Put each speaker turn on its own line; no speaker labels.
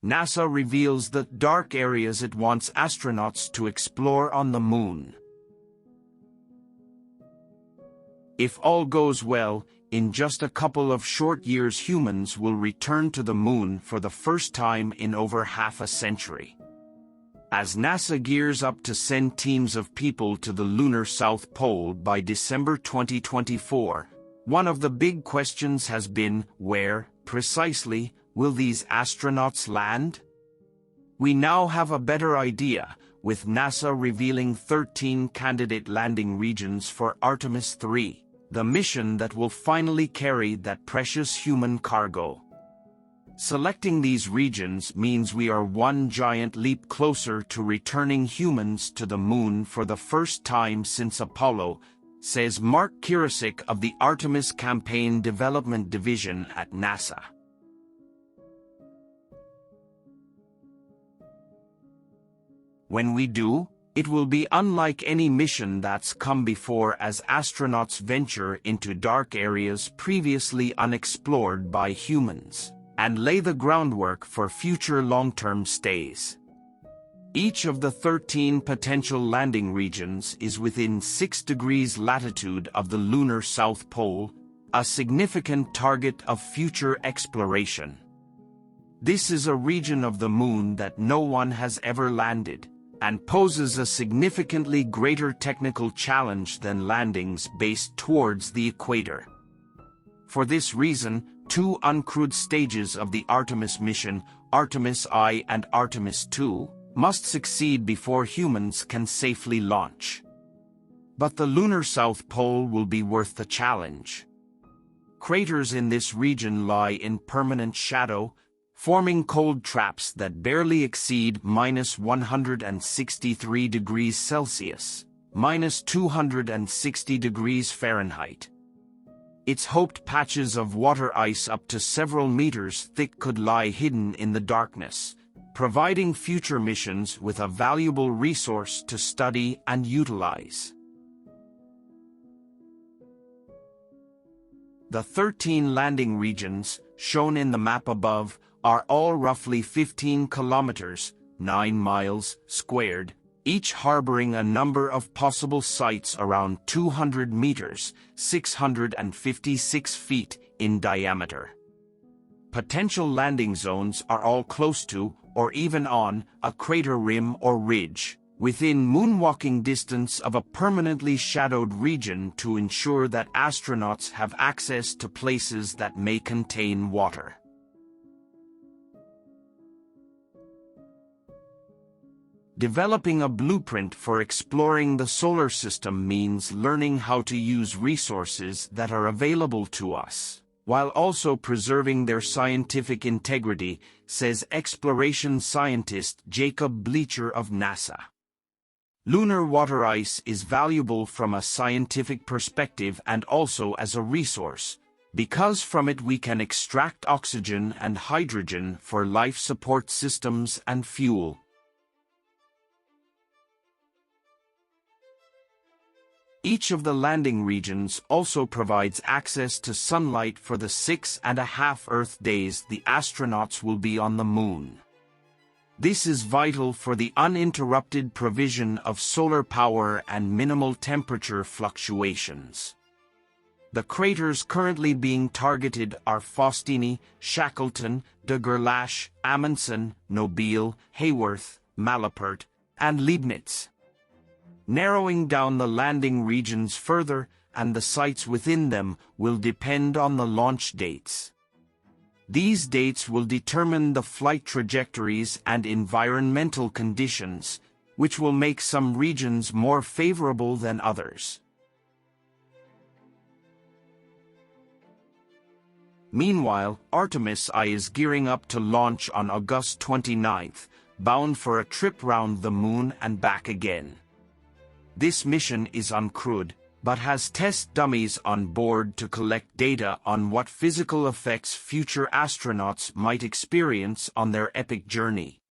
NASA reveals the dark areas it wants astronauts to explore on the Moon. If all goes well, in just a couple of short years humans will return to the Moon for the first time in over half a century. As NASA gears up to send teams of people to the lunar South Pole by December 2024, one of the big questions has been, where, precisely, will these astronauts land? We now have a better idea, with NASA revealing 13 candidate landing regions for Artemis 3, the mission that will finally carry that precious human cargo. Selecting these regions means we are one giant leap closer to returning humans to the Moon for the first time since Apollo, says Mark Kirisick of the Artemis Campaign Development Division at NASA. When we do, it will be unlike any mission that's come before as astronauts venture into dark areas previously unexplored by humans, and lay the groundwork for future long-term stays. Each of the 13 potential landing regions is within 6 degrees latitude of the lunar South Pole, a significant target of future exploration. This is a region of the Moon that no one has ever landed, and poses a significantly greater technical challenge than landings based towards the equator. For this reason, 2 uncrewed stages of the Artemis mission, Artemis I and Artemis II, must succeed before humans can safely launch. But the lunar South Pole will be worth the challenge. Craters in this region lie in permanent shadow, forming cold traps that barely exceed -163 degrees Celsius, -260 degrees Fahrenheit. It's hoped patches of water ice up to several meters thick could lie hidden in the darkness, providing future missions with a valuable resource to study and utilize. The 13 landing regions, shown in the map above, are all roughly 15 kilometers, 9 miles squared, each harboring a number of possible sites around 200 meters, 656 feet in diameter. Potential landing zones are all close to, or even on, a crater rim or ridge, within moonwalking distance of a permanently shadowed region to ensure that astronauts have access to places that may contain water. Developing a blueprint for exploring the solar system means learning how to use resources that are available to us, while also preserving their scientific integrity, says exploration scientist Jacob Bleacher of NASA. Lunar water ice is valuable from a scientific perspective and also as a resource, because from it we can extract oxygen and hydrogen for life support systems and fuel. Each of the landing regions also provides access to sunlight for the 6.5 Earth days the astronauts will be on the Moon. This is vital for the uninterrupted provision of solar power and minimal temperature fluctuations. The craters currently being targeted are Faustini, Shackleton, de Gerlache, Amundsen, Nobile, Hayworth, Malapert, and Leibniz. Narrowing down the landing regions further, and the sites within them, will depend on the launch dates. These dates will determine the flight trajectories and environmental conditions, which will make some regions more favorable than others. Meanwhile, Artemis I is gearing up to launch on August 29th, bound for a trip round the Moon and back again. This mission is uncrewed, but has test dummies on board to collect data on what physical effects future astronauts might experience on their epic journey.